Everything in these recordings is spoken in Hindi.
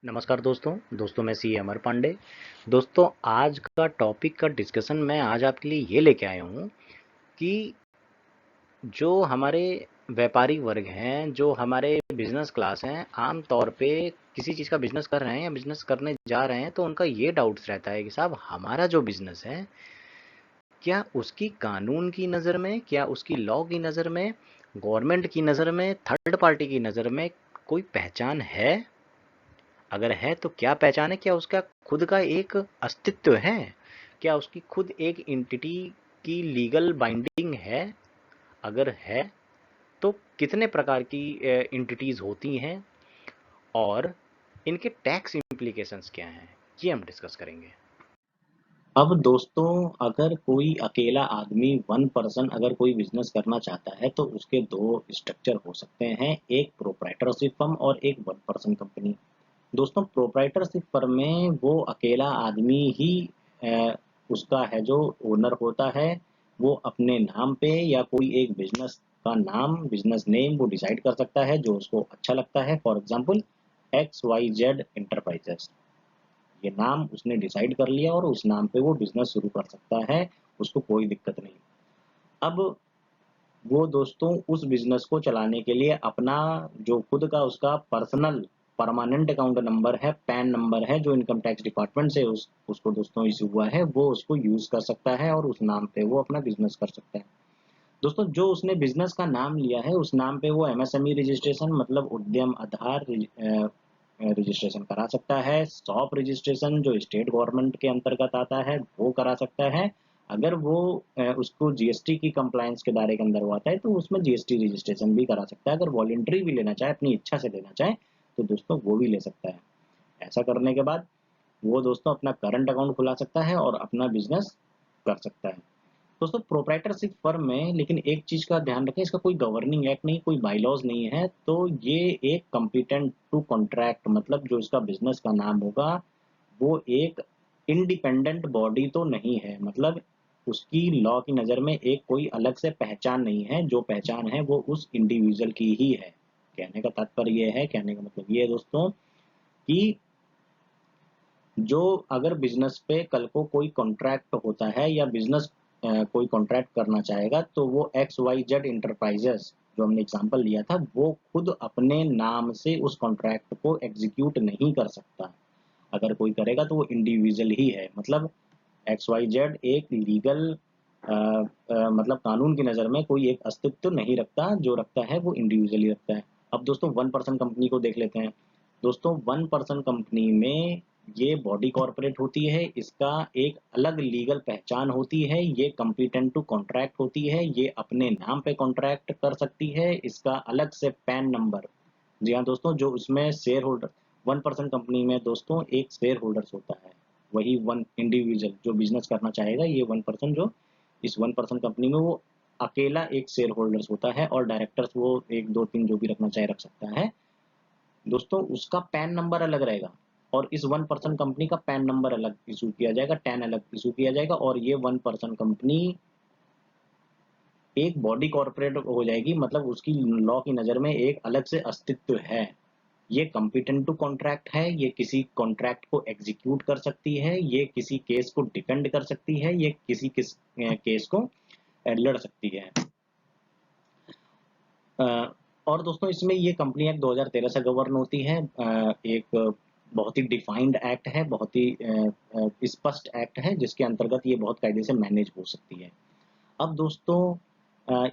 नमस्कार दोस्तों मैं सी अमर पांडे। दोस्तों आज का टॉपिक का डिस्कशन मैं आज आपके लिए ये लेके आया हूँ कि जो हमारे व्यापारी वर्ग हैं, जो हमारे बिजनेस क्लास हैं, आम तौर पे किसी चीज़ का बिजनेस कर रहे हैं या बिजनेस करने जा रहे हैं तो उनका ये डाउट्स रहता है कि साहब हमारा जो बिजनेस है क्या उसकी कानून की नज़र में, क्या उसकी लॉ की नज़र में, गवर्नमेंट की नज़र में, थर्ड पार्टी की नज़र में कोई पहचान है। अगर है तो क्या पहचान है, क्या उसका खुद का एक अस्तित्व है, क्या उसकी खुद एक एंटिटी की लीगल बाइंडिंग है। अगर है तो कितने प्रकार की एंटिटीज होती हैं और इनके टैक्स इम्प्लीकेशंस क्या हैं, ये हम डिस्कस करेंगे। अब दोस्तों, अगर कोई अकेला आदमी वन पर्सन अगर कोई बिजनेस करना चाहता है तो उसके दो स्ट्रक्चर हो सकते हैं। एक प्रोप्राइटरशिप फर्म और एक वन पर्सन कंपनी। दोस्तों, प्रोप्राइटरशिप फर्म में वो अकेला आदमी ही उसका है जो ओनर होता है। वो अपने नाम पे या कोई एक बिजनेस का नाम, बिजनेस नेम वो डिसाइड कर सकता है जो उसको अच्छा लगता है। फॉर एग्जांपल XYZ एंटरप्राइजेस, ये नाम उसने डिसाइड कर लिया और उस नाम पे वो बिजनेस शुरू कर सकता है। उसको कोई दिक्कत नहीं। अब वो दोस्तों उस बिजनेस को चलाने के लिए अपना जो खुद का उसका पर्सनल परमानेंट अकाउंट नंबर है, पैन नंबर है, जो इनकम टैक्स डिपार्टमेंट से उसको दोस्तों इशू हुआ है, वो उसको यूज कर सकता है और उस नाम पे वो अपना बिजनेस कर सकता है। दोस्तों, जो उसने बिजनेस का नाम लिया है उस नाम पे वो एमएसएमई रजिस्ट्रेशन मतलब उद्यम आधार रजिस्ट्रेशन करा सकता है। शॉप रजिस्ट्रेशन जो स्टेट गवर्नमेंट के अंतर्गत आता है वो करा सकता है। अगर वो उसको जीएसटी की कंप्लायंस के दायरे के अंदर वो आता है तो उसमें जीएसटी रजिस्ट्रेशन भी करा सकता है। अगर वॉलेंट्री भी लेना चाहे, अपनी इच्छा से लेना चाहे, तो दोस्तों वो भी ले सकता है। ऐसा करने के बाद वो दोस्तों अपना करंट अकाउंट खुला सकता है और अपना बिजनेस कर सकता है। दोस्तों, प्रोप्राइटरशिप फर्म में लेकिन एक चीज का ध्यान रखें, इसका कोई गवर्निंग एक्ट नहीं, कोई बाईलॉज नहीं है। तो ये एक कॉम्पिटेंट टू कॉन्ट्रैक्ट, मतलब जो इसका बिजनेस का नाम होगा वो एक इंडिपेंडेंट बॉडी तो नहीं है। मतलब उसकी लॉ की नज़र में एक कोई अलग से पहचान नहीं है। जो पहचान है वो उस इंडिविजुअल की ही है। कहने का तात्पर्य ये है, कहने का मतलब ये है दोस्तों कि जो अगर बिजनेस पे कल को कोई कॉन्ट्रैक्ट होता है या बिजनेस कोई कॉन्ट्रैक्ट करना चाहेगा तो वो XYZ इंटरप्राइजेस जो हमने एग्जांपल लिया था वो खुद अपने नाम से उस कॉन्ट्रैक्ट को एग्जीक्यूट नहीं कर सकता। अगर कोई करेगा तो वो इंडिविजुअल ही है। मतलब XYZ एक लीगल मतलब कानून की नज़र में कोई एक अस्तित्व नहीं रखता। जो रखता है वो इंडिविजुअली रखता है। अब दोस्तों वन पर्सन कंपनी को देख लेते हैं। दोस्तों, वन पर्सन कंपनी में ये बॉडी कॉर्पोरेट होती है। इसका एक अलग लीगल पहचान होती है। ये कम्पिटेंट टू कॉन्ट्रैक्ट होती है। ये अपने नाम पे कॉन्ट्रैक्ट कर सकती है। इसका अलग से पैन नंबर। जी हाँ दोस्तों, जो उसमें share holder, one person company में दोस्तों एक शेयर होल्डर्स होता है। वही वन इंडिविजुअल जो बिजनेस करना चाहेगा, ये वन पर्सन जो इस वन पर्सन कंपनी में वो अकेला एक शेयर होल्डर्स होता है और डायरेक्टर्स वो एक दो तीन जो भी रखना चाहे रख सकता है। दोस्तों, उसका पैन नंबर अलग रहेगा और इस वन पर्सन कंपनी का पैन नंबर अलग इशू किया जाएगा, टैन अलग इशू किया जाएगा और ये वन पर्सन कंपनी एक बॉडी कॉर्पोरेट हो जाएगी। मतलब उसकी लॉ की नज़र में एक अलग से अस्तित्व है। ये कॉम्पिटेंट टू कॉन्ट्रैक्ट है। ये किसी कॉन्ट्रैक्ट को एग्जीक्यूट कर सकती है। ये किसी केस को डिफेंड कर सकती है। ये किस केस को लड़ सकती है। और दोस्तों इसमें ये कंपनी एक्ट 2013 से गवर्न होती है। एक बहुत ही डिफाइंड एक्ट है, बहुत ही स्पष्ट एक्ट है जिसके अंतर्गत ये बहुत कायदे से मैनेज हो सकती है। अब दोस्तों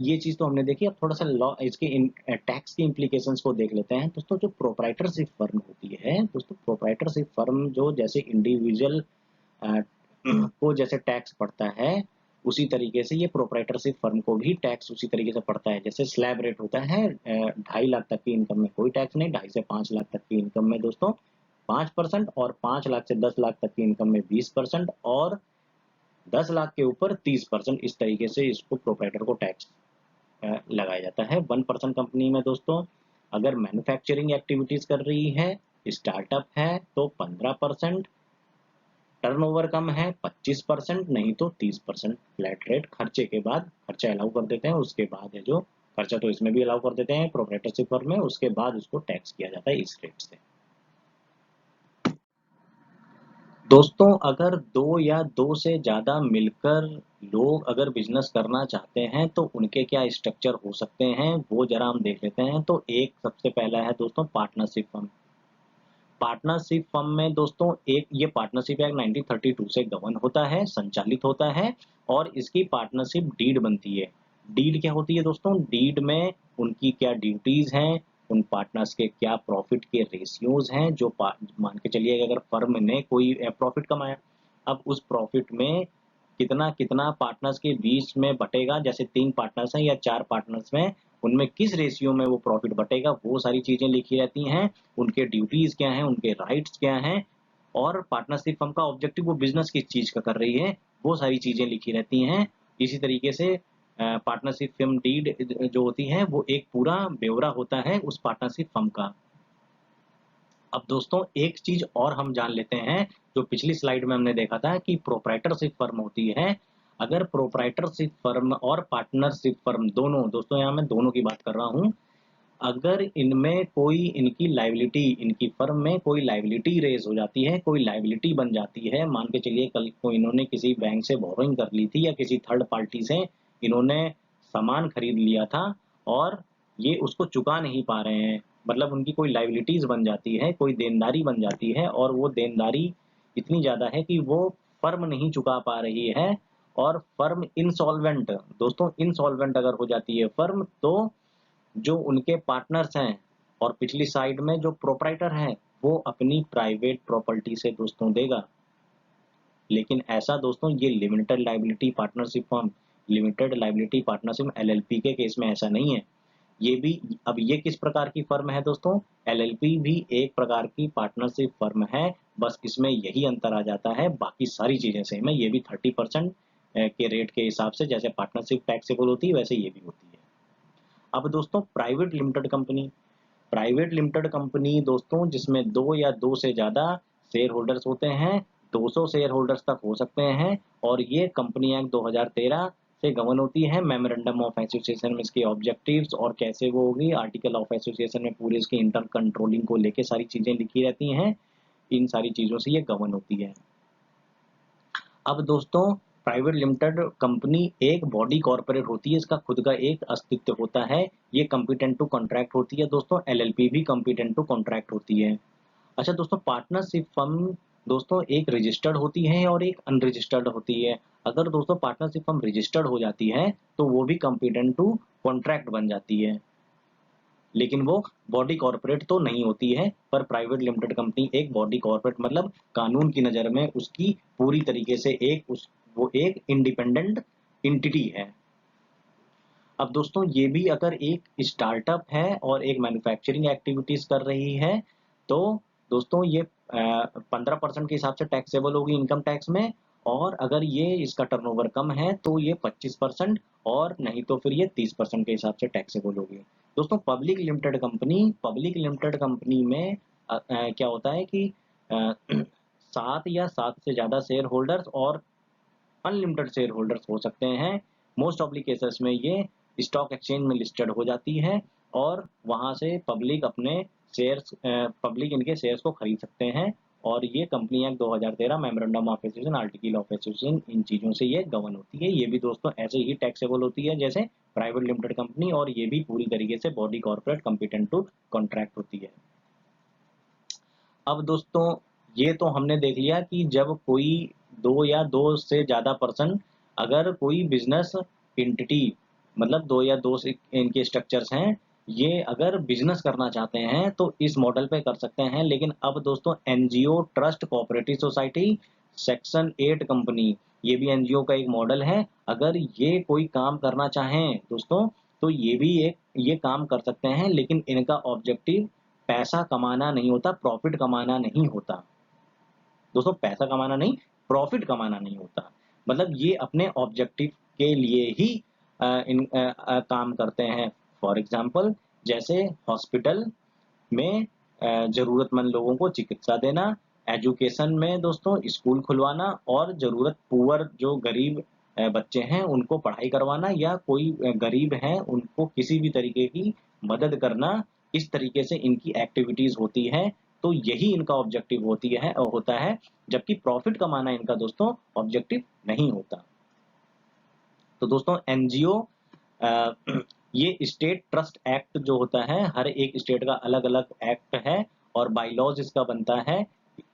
ये चीज़ तो हमने देखी। अब थोड़ा सा लॉ इसके टैक्स की इम्प्लीकेशंस को देख लेते हैं। दोस्तों, जो प्रोप्राइटरशिप फर्म होती है, दोस्तों प्रोप्राइटरशिप फर्म जो जैसे इंडिविजुअल को जैसे टैक्स पड़ता है उसी तरीके से ये प्रोप्राइटरशिप फर्म को भी टैक्स उसी तरीके से पड़ता है। जैसे स्लैब रेट होता है 2.5 लाख तक की इनकम में कोई टैक्स नहीं, 2.5 से 5 लाख तक की इनकम में दोस्तों 5% और 5 लाख से 10 लाख तक की इनकम में 20% और 10 लाख के ऊपर 30%। इस तरीके से इसको प्रोप्राइटर को टैक्स लगाया जाता है। वन पर्सन कंपनी में दोस्तों अगर मैन्युफैक्चरिंग एक्टिविटीज कर रही है, स्टार्टअप है तो 15%, टर्नओवर कम है 25%, नहीं तो 30% फ्लैट रेट खर्चे के बाद। खर्चा अलाउ कर देते हैं, उसके बाद है जो खर्चा तो इसमें भी अलाउ कर देते हैं प्रोप्राइटरशिप फर्म में, उसके बाद उसको टैक्स किया जाता है इस रेट से। दोस्तों अगर दो या दो से ज़्यादा मिलकर लोग अगर बिजनेस करना चाहते हैं तो उनके क्या स्ट्रक्चर हो सकते हैं वो जरा हम देख लेते हैं। तो एक सबसे पहला है दोस्तों पार्टनरशिप फर्म। पार्टनरशिप फर्म में दोस्तों एक ये पार्टनरशिप एक्ट 1932 से गवर्न होता है, संचालित होता है और इसकी पार्टनरशिप डीड बनती है। डीड क्या होती है दोस्तों? डीड में उनकी क्या ड्यूटीज हैं, उन पार्टनर्स के क्या प्रॉफिट के रेशियोज हैं, जो मान के चलिए अगर फर्म ने कोई प्रॉफिट कमाया, अब उस प्रॉफिट में कितना कितना पार्टनर्स के बीच में बटेगा, जैसे 3 पार्टनर्स हैं या 4 पार्टनर्स में, उनमें किस रेशियो में वो प्रॉफिट बटेगा, वो सारी चीजें लिखी रहती हैं। उनके ड्यूटीज क्या हैं, उनके राइट्स क्या हैं और पार्टनरशिप फर्म का ऑब्जेक्टिव वो बिजनेस किस चीज का कर रही है, वो सारी चीजें लिखी रहती हैं। इसी तरीके से पार्टनरशिप फर्म डीड जो होती है वो एक पूरा ब्यौरा होता है उस पार्टनरशिप फर्म का। अब दोस्तों एक चीज और हम जान लेते हैं, जो पिछली स्लाइड में हमने देखा था कि प्रोप्राइटरशिप फर्म होती है। अगर प्रोप्राइटरशिप फर्म और पार्टनरशिप फर्म दोनों, दोस्तों यहाँ मैं दोनों की बात कर रहा हूँ, अगर इनमें कोई इनकी लाइबिलिटी, इनकी फर्म में कोई लाइबिलिटी रेज हो जाती है, कोई लाइबिलिटी बन जाती है, मान के चलिए कल को इन्होंने किसी बैंक से बोरोइंग कर ली थी या किसी थर्ड पार्टी से इन्होंने सामान खरीद लिया था और ये उसको चुका नहीं पा रहे हैं, मतलब उनकी कोई लाइबिलिटीज बन जाती है, कोई देनदारी बन जाती है और वो देनदारी इतनी ज्यादा है कि वो फर्म नहीं चुका पा रही है और फर्म इंसॉल्वेंट, दोस्तों इंसॉल्वेंट अगर हो जाती है फर्म, तो जो उनके पार्टनर्स हैं और पिछली साइड में जो प्रोपराइटर है वो अपनी प्राइवेट प्रॉपर्टी से दोस्तों देगा। लेकिन ऐसा दोस्तों ये limited liability partnership firm, limited liability partnership LLP के केस में ऐसा नहीं है। ये भी, अब ये किस प्रकार की फर्म है दोस्तों? एलएलपी भी एक प्रकार की पार्टनरशिप फर्म है, बस इसमें यही अंतर आ जाता है, बाकी सारी चीजें सेम है। ये भी 30% के रेट के हिसाब से जैसे पार्टनरशिप टैक्सेबल होती है वैसे ये भी होती है। अब दोस्तों private limited company, private limited company दोस्तों जिसमें दो या दो से ज्यादा शेयर होल्डर्स होते हैं, 200 शेयर होल्डर्स तक हो सकते हैं और ये कंपनी एक्ट 2013 से गवर्न होती है। मेमोरेंडम ऑफ एसोसिएशन में इसके ऑब्जेक्टिव्स और कैसे वो होगी, आर्टिकल ऑफ एसोसिएशन में पूरे इसके इंटर कंट्रोलिंग को लेके सारी चीजें लिखी रहती हैं। इन सारी चीजों से ये गवर्न होती है। अब दोस्तों प्राइवेट लिमिटेड कंपनी एक बॉडी कॉर्पोरेट होती है, इसका खुद का एक अस्तित्व होता है, ये कॉम्पिटेंट टू कॉन्ट्रैक्ट होती है दोस्तों, एलएलपी भी कॉम्पिटेंट टू कॉन्ट्रैक्ट होती है। अच्छा दोस्तों पार्टनरशिप फर्म दोस्तों एक रजिस्टर्ड होती है और एक अनरजिस्टर्ड होती है। अगर दोस्तों पार्टनरशिप फर्म रजिस्टर्ड हो जाती है तो वो भी कॉम्पिटेंट टू कॉन्ट्रैक्ट बन जाती है, लेकिन वो बॉडी कॉर्पोरेट तो नहीं होती है। पर प्राइवेट लिमिटेड कंपनी एक बॉडी कॉर्पोरेट, मतलब कानून की नजर में उसकी पूरी तरीके से एक वो एक इंडिपेंडेंट इंटिटी है। अब दोस्तों ये भी अगर एक स्टार्टअप है और एक मैन्युफैक्चरिंग एक्टिविटीज कर रही है तो दोस्तों ये 15% के हिसाब से टैक्सेबल होगी इनकम टैक्स में, और अगर ये इसका टर्नओवर कम है तो ये 25% और नहीं तो फिर ये 30% के हिसाब से टैक्सेबल होगी। दोस्तों public limited company, public limited company में क्या होता है कि 7 या 7 से ज्यादा शेयर होल्डर्स और अनलिमिटेड शेयर होल्डर्स हो सकते हैं। मोस्ट ऑफ द केसेस में ये स्टॉक एक्सचेंज में लिस्टेड हो जाती है और वहां से पब्लिक अपने शेयर्स, पब्लिक इनके शेयर्स को खरीद सकते हैं। और ये company act 2013, memorandum of association, article of association, इन चीजों से ये गवर्न होती है। ये भी दोस्तों ऐसे ही टैक्सेबल होती है जैसे प्राइवेट लिमिटेड कंपनी, और ये भी पूरी तरीके से body corporate competent to contract होती है। अब दोस्तों ये तो हमने देख लिया कि जब कोई दो या दो से ज्यादा पर्सन, अगर कोई बिजनेस एंटिटी, मतलब दो या दो से इनके स्ट्रक्चर्स हैं, ये अगर बिजनेस करना चाहते हैं तो इस मॉडल पे कर सकते हैं। लेकिन अब दोस्तों NGO, trust, cooperative society, section 8 company, ये भी एनजीओ का एक मॉडल है। अगर ये कोई काम करना चाहें दोस्तों तो ये भी एक ये काम कर सकते हैं, लेकिन इनका ऑब्जेक्टिव पैसा कमाना नहीं होता, प्रॉफिट कमाना नहीं होता। दोस्तों पैसा कमाना नहीं, प्रॉफिट कमाना नहीं होता। मतलब ये अपने ऑब्जेक्टिव के लिए ही काम करते हैं। फॉर एग्जाम्पल जैसे हॉस्पिटल में जरूरतमंद लोगों को चिकित्सा देना, एजुकेशन में दोस्तों स्कूल खुलवाना और जरूरत पुअर जो गरीब बच्चे हैं उनको पढ़ाई करवाना, या कोई गरीब हैं उनको किसी भी तरीके की मदद करना, इस तरीके से इनकी एक्टिविटीज होती है। तो यही इनका ऑब्जेक्टिव होता है, जबकि प्रॉफिट कमाना इनका दोस्तों ऑब्जेक्टिव नहीं होता। तो दोस्तों एनजीओ ये स्टेट ट्रस्ट एक्ट जो होता है, हर एक स्टेट का अलग अलग एक्ट है और बाईलॉज इसका बनता है,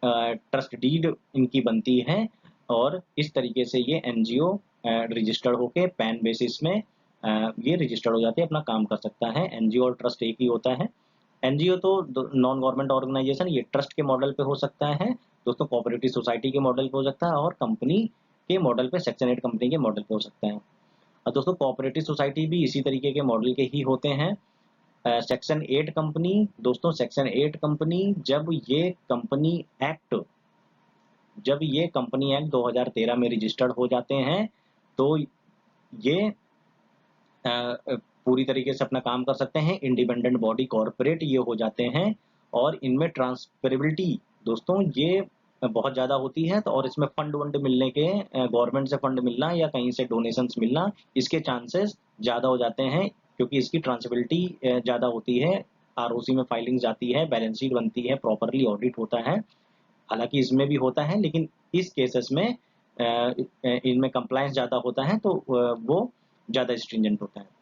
ट्रस्ट डीड इनकी बनती है और इस तरीके से ये एनजीओ रजिस्टर्ड होके पैन बेसिस में ये रजिस्टर्ड हो जाते हैं, अपना काम कर सकता है। एनजीओ और ट्रस्ट एक ही होता है। एनजीओ तो नॉन गवर्नमेंट ऑर्गेनाइजेशन, ये ट्रस्ट के मॉडल पे हो सकता है दोस्तों, कोऑपरेटिव सोसाइटी के मॉडल पे हो सकता है और कंपनी के मॉडल पे, सेक्शन 8 कंपनी के मॉडल पे हो सकता है। और दोस्तों कोऑपरेटिव सोसाइटी भी इसी तरीके के मॉडल के ही होते हैं। सेक्शन 8 कंपनी, दोस्तों सेक्शन 8 कंपनी जब ये कंपनी एक्ट 2013 में रजिस्टर्ड हो जाते हैं तो ये पूरी तरीके से अपना काम कर सकते हैं, इंडिपेंडेंट बॉडी कॉर्पोरेट ये हो जाते हैं और इनमें ट्रांसपेरेबिलिटी दोस्तों ये बहुत ज़्यादा होती है। तो और इसमें फंड वंड मिलने के, गवर्नमेंट से फंड मिलना या कहीं से डोनेशंस मिलना, इसके चांसेस ज़्यादा हो जाते हैं क्योंकि इसकी ट्रांसपेरेबिलिटी ज़्यादा होती है। आरओसी में फाइलिंग जाती है, बैलेंस शीट बनती है, प्रॉपरली ऑडिट होता है। हालांकि इसमें भी होता है लेकिन इस केसेस में इनमें कंप्लायंस ज़्यादा होता है, तो वो ज़्यादा स्ट्रिंजेंट होता है।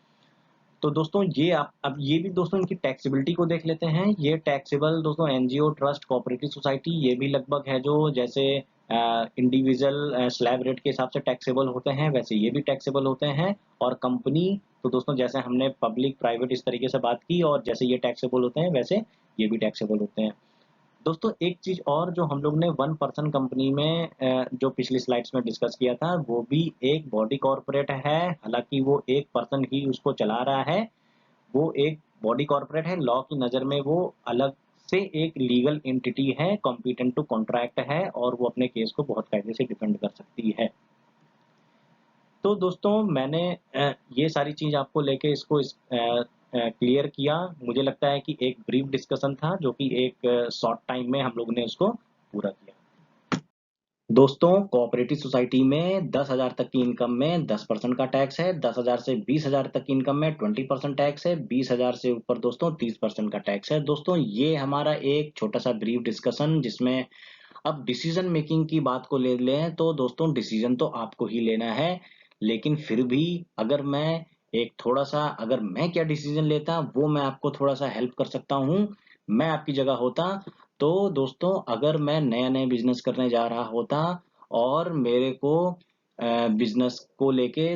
तो दोस्तों ये आप अब ये भी दोस्तों इनकी टैक्सेबिलिटी को देख लेते हैं। ये टैक्सेबल दोस्तों एनजीओ, ट्रस्ट, कोऑपरेटिव सोसाइटी ये भी लगभग है जो जैसे इंडिविजुअल स्लैब रेट के हिसाब से टैक्सेबल होते हैं, वैसे ये भी टैक्सेबल होते हैं। और कंपनी तो दोस्तों जैसे हमने पब्लिक प्राइवेट इस तरीके से बात की, और जैसे ये टैक्सेबल होते हैं वैसे ये भी टैक्सेबल होते हैं। दोस्तों एक चीज और जो हम लोग ने 1% कंपनी में जो पिछली स्लाइड्स में डिस्कस किया था, वो भी एक बॉडी कॉर्पोरेट है। हालांकि वो एक पर्सन ही उसको चला रहा है, वो एक बॉडी कॉर्पोरेट है, लॉ की नज़र में वो अलग से एक लीगल एंटिटी है, कॉम्पिटेंट टू कॉन्ट्रैक्ट है और वो अपने केस को बहुत कायदे से डिफेंड कर सकती है। तो दोस्तों मैंने ये सारी चीज आपको लेके इसको क्लियर किया। मुझे लगता है कि एक ब्रीफ डिस्कशन था जो कि एक शॉर्ट टाइम में हम लोग ने उसको पूरा किया। दोस्तों कोऑपरेटिव सोसाइटी में 10,000 तक की इनकम में 10% का टैक्स है, 10,000 से 20,000 तक की इनकम में 20% टैक्स है, 20,000 से ऊपर दोस्तों 30% का टैक्स है। दोस्तों ये हमारा एक छोटा सा ब्रीफ डिस्कशन, जिसमें अब डिसीजन मेकिंग की बात को ले लें तो दोस्तों डिसीजन तो आपको ही लेना है, लेकिन फिर भी अगर मैं एक थोड़ा सा, अगर मैं क्या डिसीजन लेता वो मैं आपको थोड़ा सा हेल्प कर सकता हूँ। मैं आपकी जगह होता तो दोस्तों अगर मैं नया नया बिजनेस करने जा रहा होता और मेरे को बिजनेस को लेके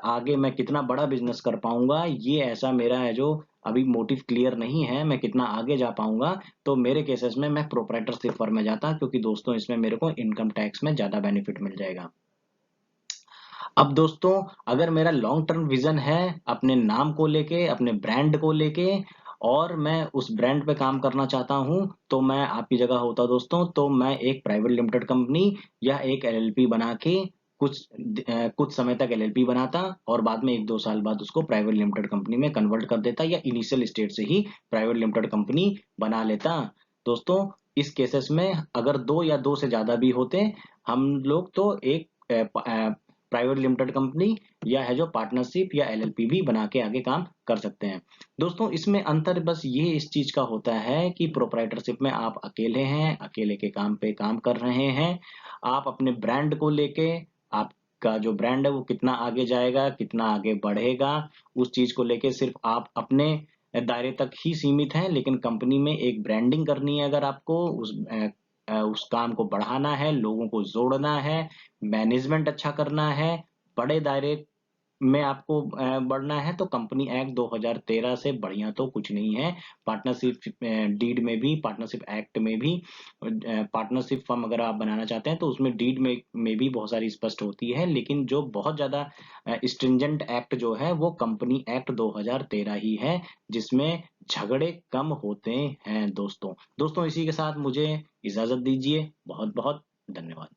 आगे मैं कितना बड़ा बिजनेस कर पाऊंगा, ये ऐसा मेरा है जो अभी मोटिव क्लियर नहीं है, मैं कितना आगे जा पाऊंगा, तो मेरे केसेस में मैं प्रोप्राइटरशिप फर्म में जाता, क्योंकि दोस्तों इसमें मेरे को इनकम टैक्स में ज्यादा बेनिफिट मिल जाएगा। अब दोस्तों अगर मेरा लॉन्ग टर्म विजन है अपने नाम को लेके, अपने ब्रांड को लेके, और मैं उस ब्रांड पे काम करना चाहता हूं, तो मैं आपकी जगह होता दोस्तों, तो मैं एक प्राइवेट लिमिटेड कंपनी या एक एलएलपी बना के कुछ समय तक एलएलपी बनाता और बाद में 1-2 साल बाद उसको प्राइवेट लिमिटेड कंपनी में कन्वर्ट कर देता, या इनिशियल स्टेट से ही प्राइवेट लिमिटेड कंपनी बना लेता। दोस्तों इस केसेस में अगर 2 या 2 से ज्यादा भी होते हम लोग, तो एक प्राइवेट लिमिटेड कंपनी या है जो पार्टनरशिप या एलएलपी भी बना के आगे काम कर सकते हैं। दोस्तों इसमें अंतर बस ये इस चीज का होता है कि प्रोप्राइटरशिप में आप अकेले हैं, अकेले के काम पे काम कर रहे हैं। आप अपने ब्रांड को लेके, आपका जो ब्रांड है वो कितना आगे जाएगा, कितना आगे बढ़ेगा, उस चीज को लेके सिर्फ आप अपने दायरे तक ही सीमित हैं। लेकिन कंपनी में एक ब्रांडिंग करनी है, अगर आपको उस काम को बढ़ाना है, लोगों को जोड़ना है, मैनेजमेंट अच्छा करना है, बड़े दायरे में आपको बढ़ना है, तो कंपनी एक्ट 2013 से बढ़िया तो कुछ नहीं है। पार्टनरशिप डीड में भी, पार्टनरशिप एक्ट में भी, पार्टनरशिप फर्म अगर आप बनाना चाहते हैं तो उसमें डीड में भी बहुत सारी स्पष्ट होती है। लेकिन जो बहुत ज्यादा स्ट्रिंजेंट एक्ट जो है वो कंपनी एक्ट 2013 ही है, जिसमें झगड़े कम होते हैं। दोस्तों इसी के साथ मुझे इजाजत दीजिए। बहुत बहुत धन्यवाद।